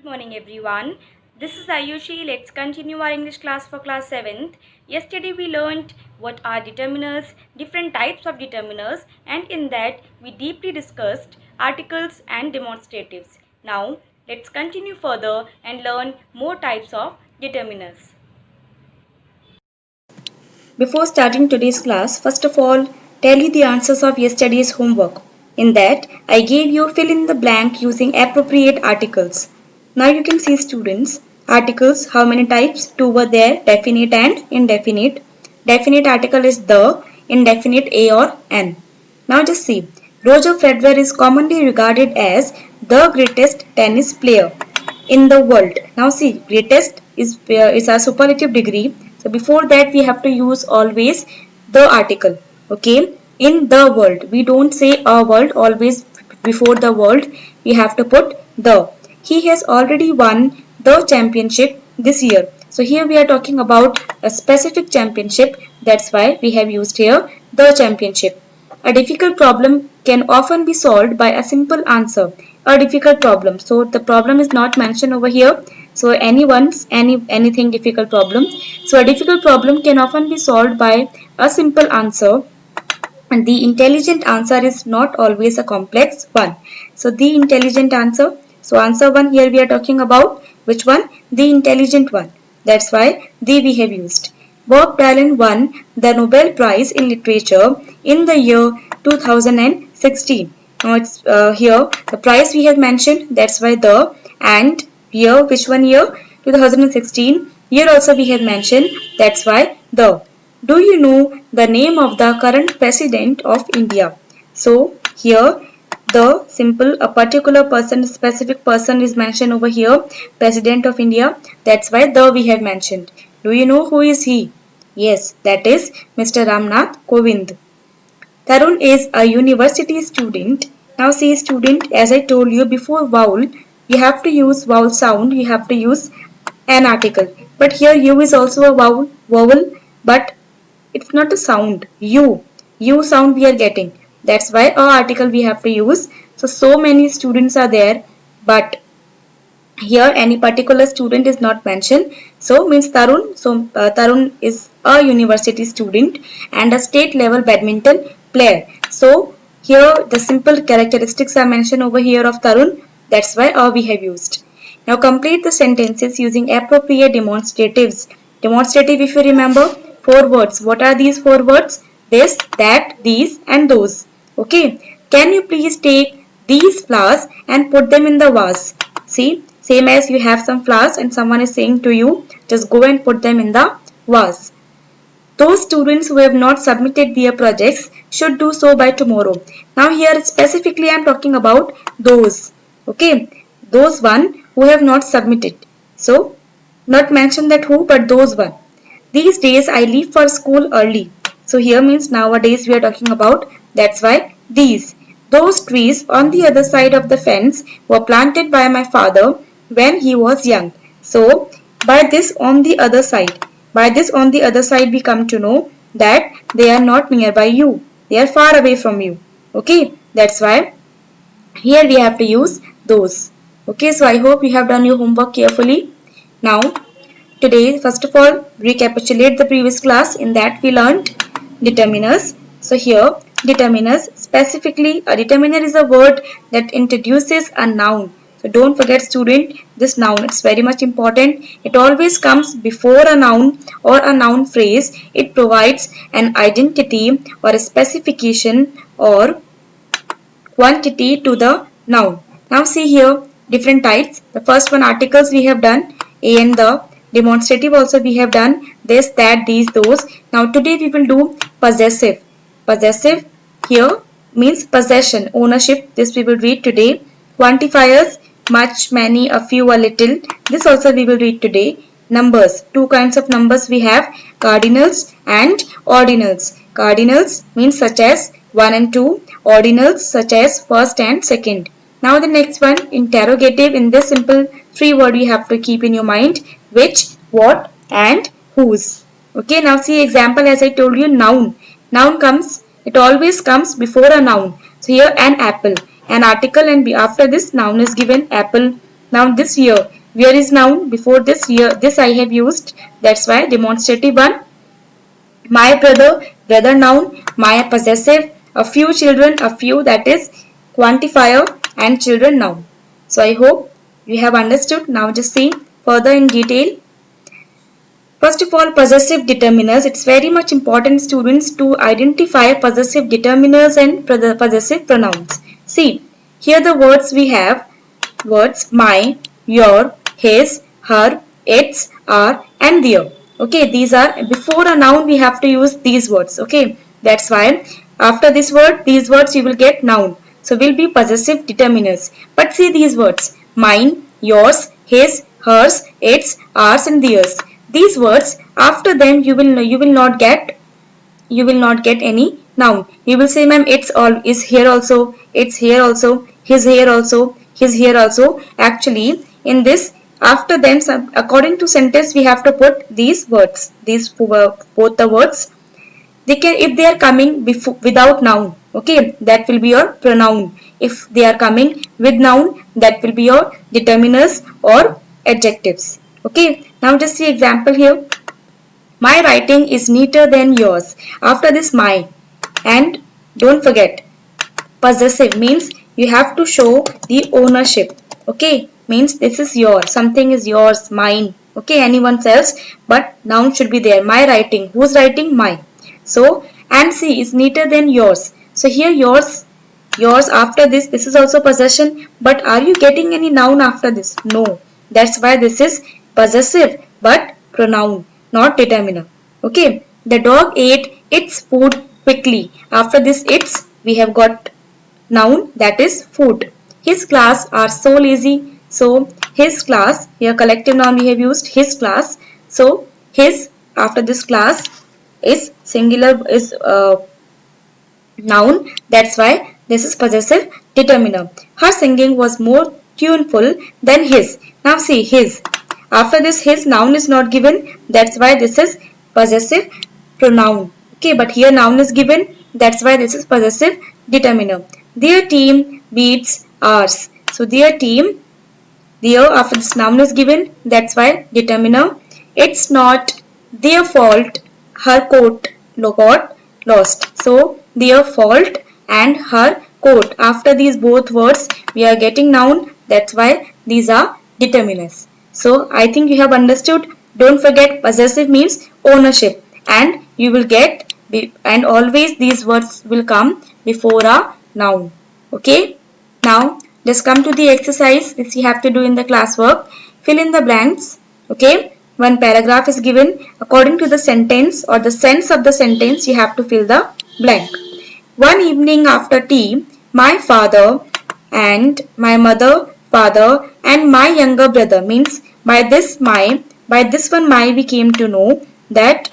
morning everyone. This is Ayushi. Let's continue our English class for class 7th. Yesterday we learned what are determiners, different types of determiners, and in that we deeply discussed articles and demonstratives. Now let's continue further and learn more types of determiners. Before starting today's class, first of all, tell you the answers of yesterday's homework. In that, I gave you fill in the blank using appropriate articles. Now you can see students, articles, how many types? Two were there, definite and indefinite. Definite article is the, indefinite a or an. Now just see, Roger Federer is commonly regarded as the greatest tennis player in the world. Now see, greatest is a superlative degree. So before that we have to use always the article. Okay, in the world. We don't say a world, always before the world we have to put the. He has already won the championship this year. So here we are talking about a specific championship. That's why we have used here the championship. A difficult problem can often be solved by a simple answer. A difficult problem. So the problem is not mentioned over here. So anything difficult problem. So a difficult problem can often be solved by a simple answer. And the intelligent answer is not always a complex one. So the intelligent answer. So answer 1 here we are talking about which one? The intelligent one. That's why the we have used. Bob Dylan won the Nobel Prize in Literature in the year 2016. Now it's here the prize we have mentioned, that's why the, and year, which one year? 2016. Here also we have mentioned, that's why the. Do you know the name of the current president of India? So here the simple a particular person, specific person is mentioned over here, president of India. That's why the we have mentioned. Do you know who is he? Yes, that is Mr. Ramnath Kovind. Tarun is a university student. Now see student, as I told you before vowel, you have to use vowel sound, you have to use an article. But here U is also a vowel, but it's not a sound. U sound we are getting. That's why a article we have to use. So many students are there, but here any particular student is not mentioned. So means Tarun. So Tarun is a university student and a state level badminton player. So here the simple characteristics are mentioned over here of Tarun. That's why we have used. Now complete the sentences using appropriate demonstratives. Demonstrative, if you remember, 4 words. What are these 4 words? This, that, these and those. Okay. Can you please take these flowers and put them in the vase? See, same as you have some flowers and someone is saying to you, just go and put them in the vase. Those students who have not submitted their projects should do so by tomorrow. Now here specifically I am talking about those. Okay, those one who have not submitted. So not mention that who, but those one. These days I leave for school early. So here means nowadays we are talking about, that's why these. Those trees on the other side of the fence were planted by my father when he was young. So by this on the other side. By this on the other side we come to know that they are not nearby you. They are far away from you. Okay, that's why here we have to use those. Okay, so I hope you have done your homework carefully. Now today, first of all, recapitulate the previous class. In that we learned determiners. So here, determiners, specifically a determiner is a word that introduces a noun. So don't forget student, this noun, it's very much important. It always comes before a noun or a noun phrase. It provides an identity or a specification or quantity to the noun. Now see here, different types. The first one, articles we have done, a and the. Demonstrative also we have done, this, that, these, those. Now today we will do possessive. Possessive here means possession, ownership. This we will read today. Quantifiers, much, many, a few, a little. This also we will read today. Numbers, 2 kinds of numbers we have, cardinals and ordinals. Cardinals means such as 1 and 2. Ordinals such as first and second. Now the next one, interrogative. In this simple 3 word you have to keep in your mind, which, what and whose. Okay, now see example as I told you, noun. Noun comes, it always comes before a noun. So here an apple, an article, and after this noun is given apple. Now this year, where is noun? Before this year, this I have used. That's why demonstrative one. My brother, brother noun. My possessive, a few children, a few, that is quantifier, and children noun. So I hope you have understood. Now just see further in detail. First of all, possessive determiners. It's very much important, students, to identify possessive determiners and possessive pronouns. See, here the words we have, words my, your, his, her, its, our, and their. Okay, these are, before a noun we have to use these words. Okay, that's why after this word, these words you will get noun. So will be possessive determiners. But see these words, mine, yours, his, hers, its, ours, and theirs. These words, after them you will not get any noun. You will say, ma'am, it's all is here also, it's here also, his here also, his here also. Actually, in this, after them, according to sentence, we have to put these words, these both the words. They can, if they are coming without noun, okay, that will be your pronoun. If they are coming with noun, that will be your determiners or adjectives. Okay, now just see example here. My writing is neater than yours. After this, my. And don't forget, possessive means you have to show the ownership. Okay, means this is yours. Something is yours, mine. Okay, anyone else. But noun should be there. My writing. Who's writing? My. So, and see is neater than yours. So here yours after this is also possession. But are you getting any noun after this? No. That's why this is possessive but pronoun, not determiner. Okay, the dog ate its food quickly. After this its, we have got noun, that is food. His class are so lazy. So his class, here collective noun we have used, his class. So his, after this class is singular, is noun. That's why this is possessive determiner. Her singing was more tuneful than his. Now see his. After this his, noun is not given. That's why this is possessive pronoun. Okay, but here noun is given. That's why this is possessive determiner. Their team beats ours. So their team, their, after this noun is given. That's why determiner. It's not their fault her coat got lost. So their fault and her coat. After these both words we are getting noun. That's why these are determiners. So I think you have understood. Don't forget, possessive means ownership, and you will get, and always these words will come before a noun. Okay, now let's come to the exercise. This you have to do in the classwork. Fill in the blanks. Okay, one paragraph is given. According to the sentence or the sense of the sentence, you have to fill the blank. One evening after tea, my father and my mother, father and my younger brother, means by this one my we came to know that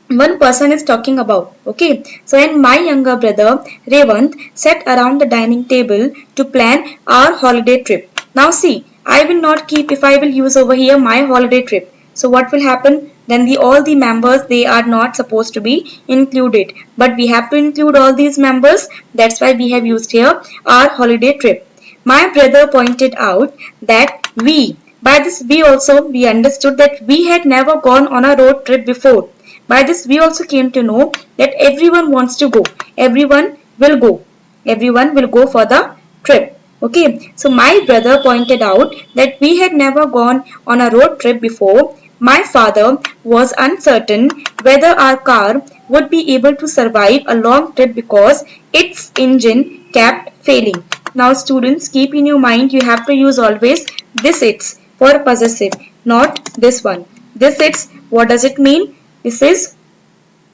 one person is talking about. Okay, so and my younger brother Revant sat around the dining table to plan our holiday trip. Now see, I will not keep, if I will use over here my holiday trip. So what will happen? Then all the members, they are not supposed to be included, but we have to include all these members. That's why we have used here our holiday trip. My brother pointed out that by this we understood that we had never gone on a road trip before. By this we also came to know that everyone wants to go. Everyone will go. Everyone will go for the trip. Okay, so my brother pointed out that we had never gone on a road trip before. My father was uncertain whether our car would be able to survive a long trip because its engine kept failing. Now students, keep in your mind, you have to use always this its for possessive, not this one. This its, what does it mean? This is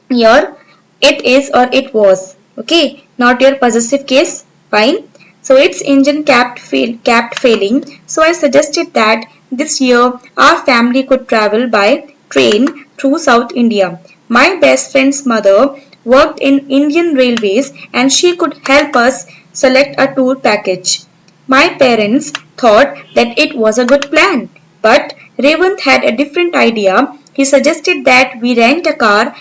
your it is or it was. Okay, not your possessive case. Fine. So its engine kept failing. So I suggested that this year our family could travel by train through South India. My best friend's mother worked in Indian Railways and she could help us select a tour package. My parents thought that it was a good plan, but Revant had a different idea. He suggested that we rent a car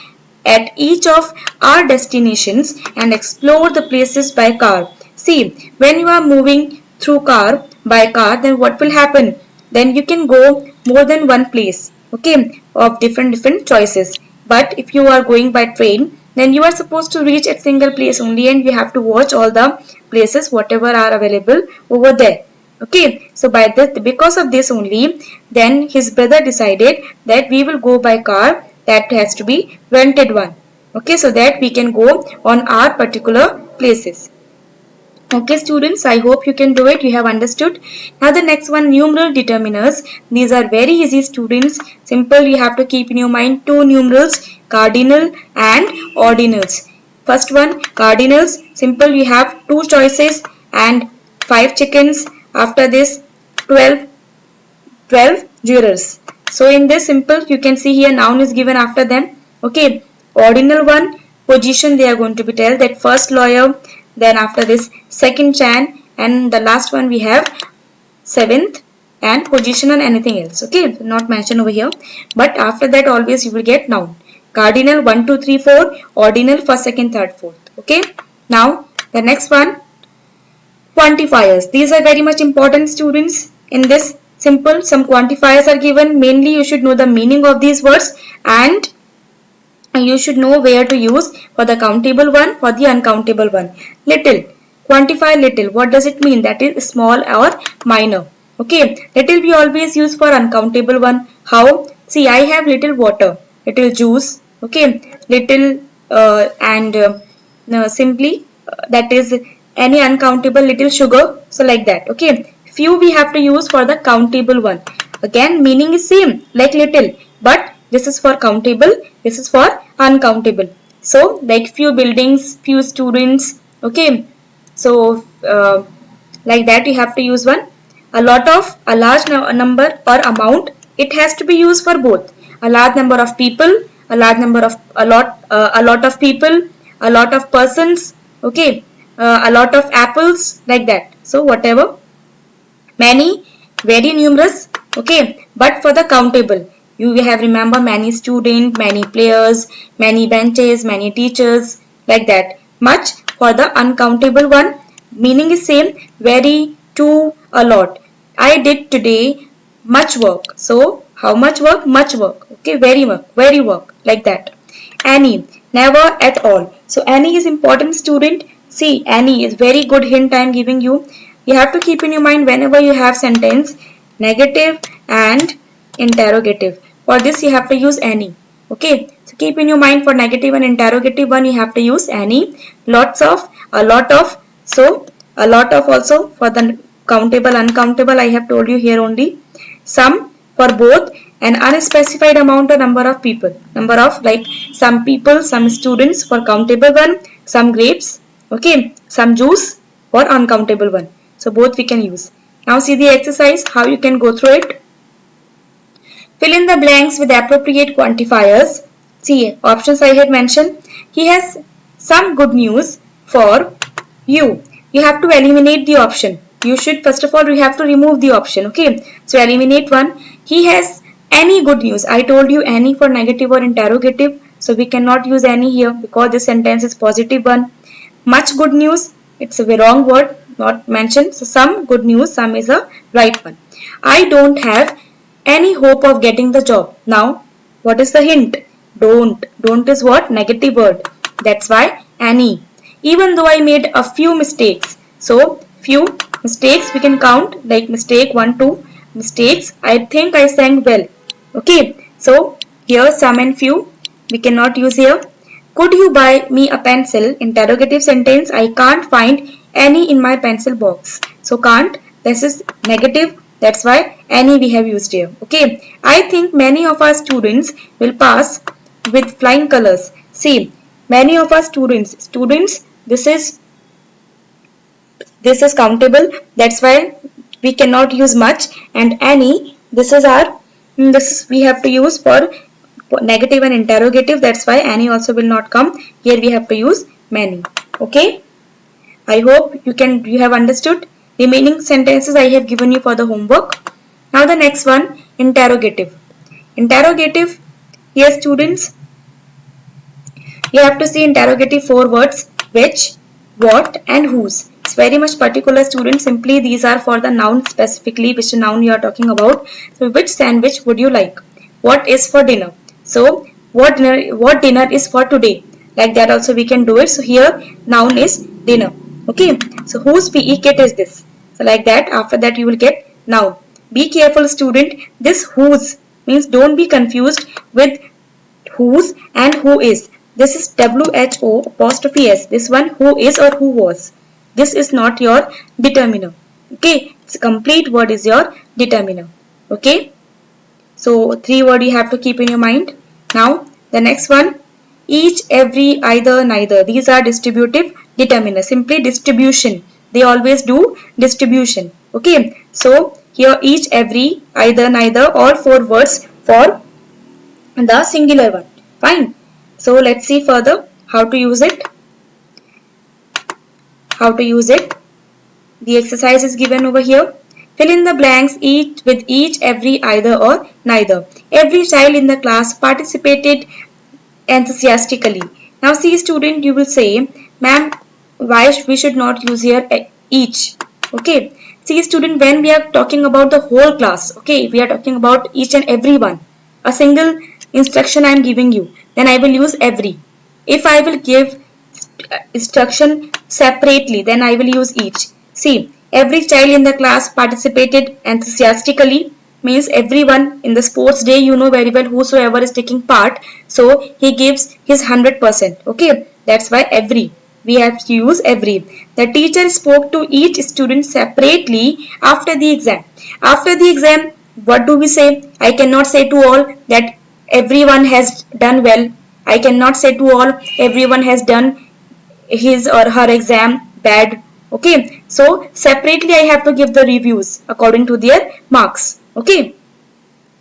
at each of our destinations and explore the places by car. See, when you are moving through car, by car, then what will happen? Then you can go more than one place, okay, of different choices. But if you are going by train, then you are supposed to reach at single place only, and you have to watch all the places whatever are available over there. Okay, so by this, because of this only, then his brother decided that we will go by car, that has to be rented one. Okay, so that we can go on our particular places. Okay students, I hope you can do it. You have understood. Now the next one, numeral determiners. These are very easy students. Simple, you have to keep in your mind two numerals, cardinal and ordinals. First one, cardinals. Simple, you have two choices and 5 chickens. After this, 12 jurors. So in this simple, you can see here noun is given after them. Okay, ordinal one, position they are going to be tell that first lawyer, then after this second Chan, and the last one we have seventh, and position and anything else. Okay, not mentioned over here, but after that always you will get noun. Cardinal 1, 2, 3, 4, ordinal first, second, third, fourth. Okay, now the next one, quantifiers. These are very much important students. In this simple, some quantifiers are given. Mainly you should know the meaning of these words, and you should know where to use for the countable one, for the uncountable one. Little, quantify little, what does it mean? That is small or minor. Okay, little we always use for uncountable one. How? See, I have little water, little juice. Okay, little and simply that is any uncountable little sugar. So like that. Okay, few we have to use for the countable one. Again, meaning is same like little, but this is for countable, this is for uncountable. So like few buildings, few students. Okay, so like that you have to use one. A lot of, a large number or amount, it has to be used for both. A large number of people, a large number of a lot of people, a lot of persons. Okay, a lot of apples, like that. So whatever, many, very numerous. Okay, but for the countable, you have remember many students, many players, many benches, many teachers, like that. Much for the uncountable one, meaning is same, very, too, a lot. I did today much work. So how much work? Much work. Okay, very work, like that. Any, never at all. So any is important student. See, any is very good hint I am giving you. You have to keep in your mind whenever you have sentence, negative and interrogative. For this you have to use any. Okay, so keep in your mind for negative and interrogative one you have to use any. Lots of, a lot of. So a lot of also for the countable, uncountable I have told you here only. Some for both, an unspecified amount or number of people. Number of, like some people, some students for countable one, some grapes, okay, some juice for uncountable one. So both we can use. Now see the exercise, how you can go through it. Fill in the blanks with appropriate quantifiers. See, options I had mentioned. He has some good news for you. You have to eliminate the option. You should, first of all, you have to remove the option. Okay, so eliminate one. He has any good news. I told you any for negative or interrogative. So we cannot use any here because this sentence is positive one. Much good news. It's a wrong word, not mentioned. So some good news, some is a right one. I don't have any hope of getting the job. Now, what is the hint? Don't. Don't is what? Negative word. That's why any. Even though I made a few mistakes. So, few mistakes we can count, like mistake 1, 2 mistakes. I think I sang well. Okay. So, here some and few we cannot use here. Could you buy me a pencil? Interrogative sentence. I can't find any in my pencil box. So, can't. This is negative. That's why any we have used here. Okay. I think many of our students will pass with flying colors. See, many of our students, this is countable. That's why we cannot use much, and any, this is our, this we have to use for negative and interrogative. That's why any also will not come. Here we have to use many. Okay. I hope you have understood. Remaining sentences I have given you for the homework. Now the next one, interrogative. Interrogative, here students, you have to see interrogative 4 words, which, what and whose. It's very much particular, student. Simply these are for the noun specifically, which noun you are talking about. So which sandwich would you like? What is for dinner? So what dinner is for today? Like that also we can do it. So here noun is dinner. Okay. So whose PE kit is this? So like that, after that you will get noun. Be careful, student. This whose means don't be confused with whose and who is. This is WHO apostrophe S. This one who is or who was. This is not your determiner. Okay. It's a complete word is your determiner. Okay. So three word you have to keep in your mind. Now the next one, each, every, either, neither. These are distributive determiners. Simply distribution. They always do distribution. Okay. So here each, every, either, neither, all four words for the singular one. Fine. So let's see further how to use it. How to use it. The exercise is given over here. Fill in the blanks each with each, every, either or neither. Every child in the class participated enthusiastically. Now see student, you will say, ma'am, why we should not use here each? Okay. See student, when we are talking about the whole class, okay, we are talking about each and every one. A single instruction I am giving you, then I will use every. If I will give instruction separately, then I will use each. See, every child in the class participated enthusiastically means everyone in the sports day, you know very well whosoever is taking part, so he gives his 100%. Okay, that's why every. We have to use every. The teacher spoke to each student separately after the exam. After the exam, what do we say? I cannot say to all that everyone has done well. I cannot say to all everyone has done his or her exam bad. Okay, so separately I have to give the reviews according to their marks. Okay,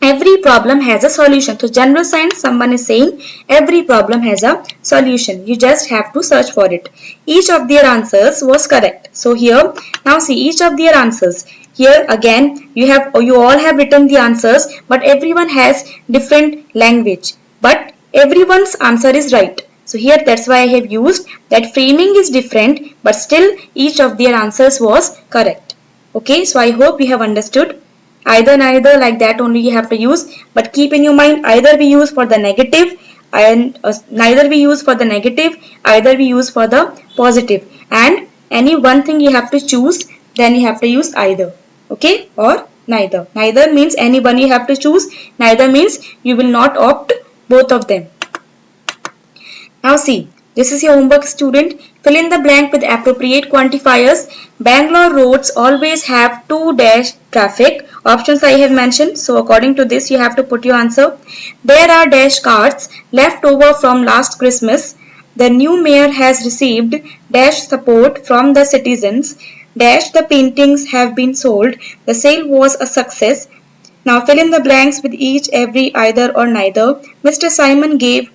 every problem has a solution. So general science, someone is saying every problem has a solution. You just have to search for it. Each of their answers was correct. So here, now see each of their answers. Here again, you all have written the answers, but everyone has different language. But everyone's answer is right. So here that's why I have used that framing is different, but still each of their answers was correct. Okay, so I hope you have understood. Either, neither, like that only you have to use, but keep in your mind either we use for the negative and neither we use for the negative, either we use for the positive, and any one thing you have to choose, then you have to use either. Okay, or neither. Neither means any one you have to choose, neither means you will not opt both of them. Now see, this is your homework student. Fill in the blank with appropriate quantifiers. Bangalore roads always have 2 dash traffic. Options I have mentioned. So according to this you have to put your answer. There are dash cards left over from last Christmas. The new mayor has received dash support from the citizens. Dash the paintings have been sold. The sale was a success. Now fill in the blanks with each, every, either or neither. Mr. Simon gave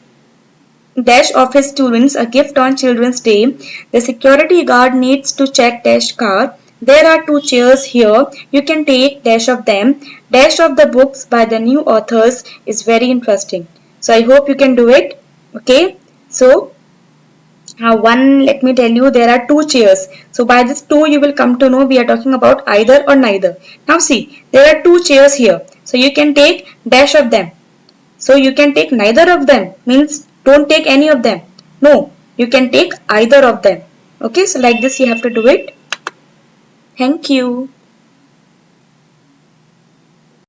dash of his students a gift on Children's Day. The security guard needs to check dash car. There are 2 chairs here. You can take dash of them. Dash of the books by the new authors is very interesting. So I hope you can do it. Okay. So one, let me tell you, there are 2 chairs. So by this 2 you will come to know we are talking about either or neither. Now see, there are 2 chairs here. So you can take dash of them. So you can take neither of them, means don't take any of them. No, you can take either of them. Okay, so like this you have to do it. Thank you.